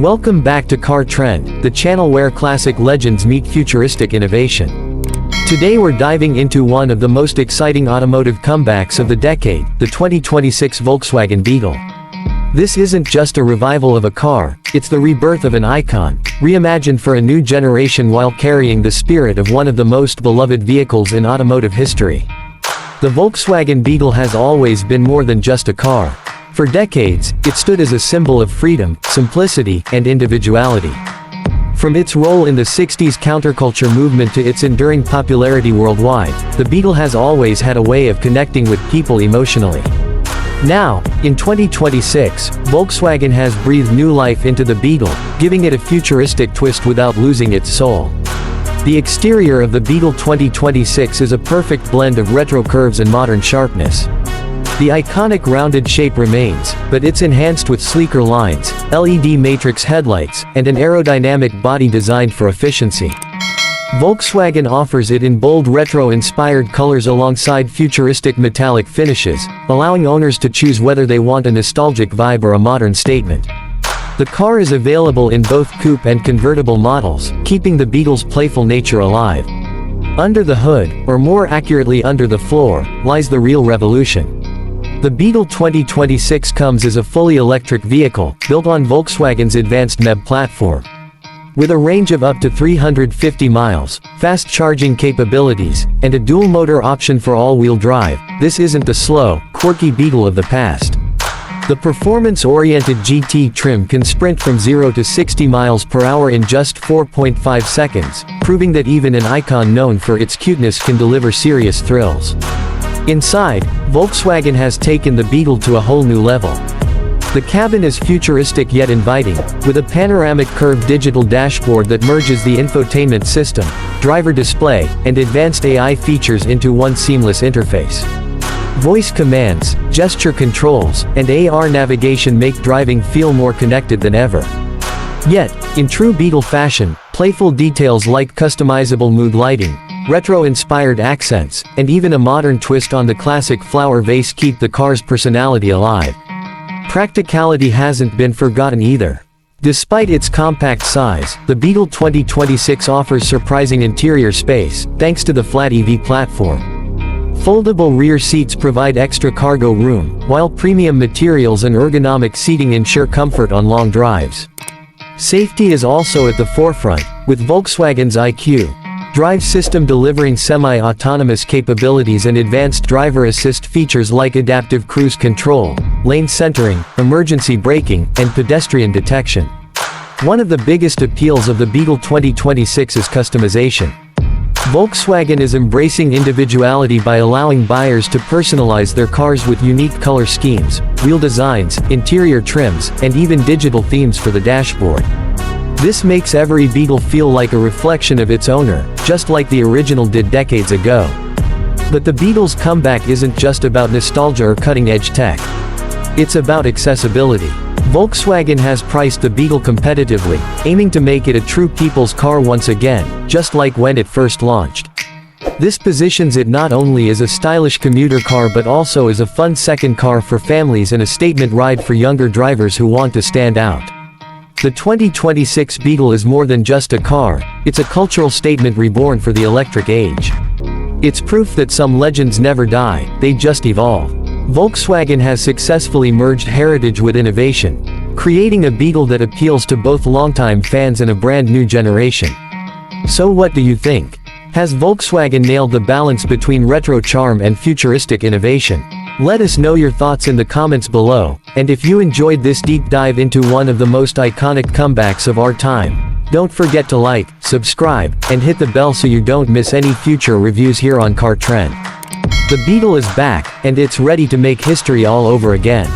Welcome back to Car Trend, the channel where classic legends meet futuristic innovation. Today we're diving into one of the most exciting automotive comebacks of the decade, the 2026 Volkswagen Beetle. This isn't just a revival of a car, it's the rebirth of an icon, reimagined for a new generation while carrying the spirit of one of the most beloved vehicles in automotive history. The Volkswagen Beetle has always been more than just a car. For decades, it stood as a symbol of freedom, simplicity, and individuality. From its role in the 60s counterculture movement to its enduring popularity worldwide, the Beetle has always had a way of connecting with people emotionally. Now, in 2026, Volkswagen has breathed new life into the Beetle, giving it a futuristic twist without losing its soul. The exterior of the Beetle 2026 is a perfect blend of retro curves and modern sharpness. The iconic rounded shape remains, but it's enhanced with sleeker lines, LED matrix headlights, and an aerodynamic body designed for efficiency. Volkswagen offers it in bold retro-inspired colors alongside futuristic metallic finishes, allowing owners to choose whether they want a nostalgic vibe or a modern statement. The car is available in both coupe and convertible models, keeping the Beetle's playful nature alive. Under the hood, or more accurately under the floor, lies the real revolution. The Beetle 2026 comes as a fully electric vehicle, built on Volkswagen's advanced MEB platform. With a range of up to 350 miles, fast charging capabilities, and a dual-motor option for all-wheel drive, this isn't the slow, quirky Beetle of the past. The performance-oriented GT trim can sprint from 0 to 60 miles per hour in just 4.5 seconds, proving that even an icon known for its cuteness can deliver serious thrills. Inside, Volkswagen has taken the Beetle to a whole new level. The cabin is futuristic yet inviting, with a panoramic curved digital dashboard that merges the infotainment system, driver display, and advanced AI features into one seamless interface. Voice commands, gesture controls, and AR navigation make driving feel more connected than ever. Yet, in true Beetle fashion, playful details like customizable mood lighting, retro-inspired accents, and even a modern twist on the classic flower vase keep the car's personality alive. Practicality hasn't been forgotten either. Despite its compact size, the Beetle 2026 offers surprising interior space, thanks to the flat EV platform. Foldable rear seats provide extra cargo room, while premium materials and ergonomic seating ensure comfort on long drives. Safety is also at the forefront, with Volkswagen's IQ drive system delivering semi-autonomous capabilities and advanced driver assist features like adaptive cruise control, lane centering, emergency braking, and pedestrian detection. One of the biggest appeals of the Beetle 2026 is customization. Volkswagen is embracing individuality by allowing buyers to personalize their cars with unique color schemes, wheel designs, interior trims, and even digital themes for the dashboard. This makes every Beetle feel like a reflection of its owner, just like the original did decades ago. But the Beetle's comeback isn't just about nostalgia or cutting-edge tech. It's about accessibility. Volkswagen has priced the Beetle competitively, aiming to make it a true people's car once again, just like when it first launched. This positions it not only as a stylish commuter car but also as a fun second car for families and a statement ride for younger drivers who want to stand out. The 2026 Beetle is more than just a car, it's a cultural statement reborn for the electric age. It's proof that some legends never die, they just evolve. Volkswagen has successfully merged heritage with innovation, creating a Beetle that appeals to both longtime fans and a brand new generation. So what do you think? Has Volkswagen nailed the balance between retro charm and futuristic innovation? Let us know your thoughts in the comments below, and if you enjoyed this deep dive into one of the most iconic comebacks of our time, don't forget to like, subscribe, and hit the bell so you don't miss any future reviews here on Car Trend. The Beetle is back, and it's ready to make history all over again.